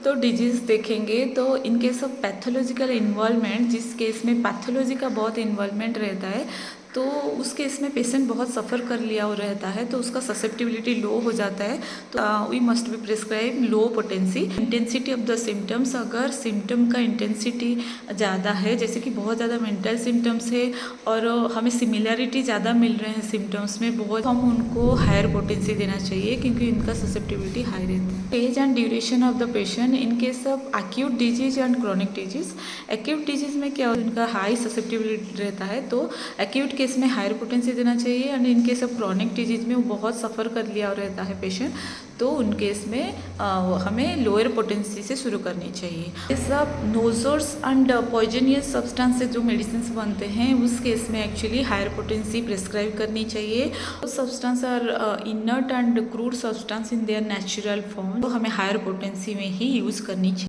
तो डिजीज़ देखेंगे तो इन केस ऑफ पैथोलॉजिकल इन्वॉल्वमेंट, जिस केस में पैथोलॉजी का बहुत इन्वॉल्वमेंट रहता है तो उस केस में पेशेंट बहुत सफ़र कर लिया हो रहता है तो उसका ससेप्टिबिलिटी लो हो जाता है। तो we must be prescribe low potency. Intensity of the symptoms, अगर सिम्टम का इंटेंसिटी ज़्यादा है, जैसे कि बहुत ज़्यादा मेंटल सिम्टम्स है और हमें सिमिलैरिटी ज़्यादा मिल रहे हैं सिम्टम्स में बहुत, हम उनको हायर पोटेंसी देना चाहिए क्योंकि इनका ससेप्टिबिलिटी हाई रहता है। Age and duration of the patient in case of acute disease and chronic disease. Acute disease में क्या इनका हाई ससेप्टिबिलिटी रहता है तो एक्यूट केस में हायर पोटेंसी देना चाहिए and in case of chronic disease में वो बहुत सफ़र कर लिया रहता है पेशेंट तो उन केस में हमें लोअर पोटेंसी से शुरू करनी चाहिए। ये सब नोजर्स एंड पॉइजनियस सब्सटेंस से जो मेडिसिन बनते हैं उस केस में एक्चुअली हायर पोटेंसी प्रिस्क्राइब करनी चाहिए। वो substance are inert and crude substance in their natural form, तो हमें हायर पोटेंसी में ही यूज़ करनी चाहिए।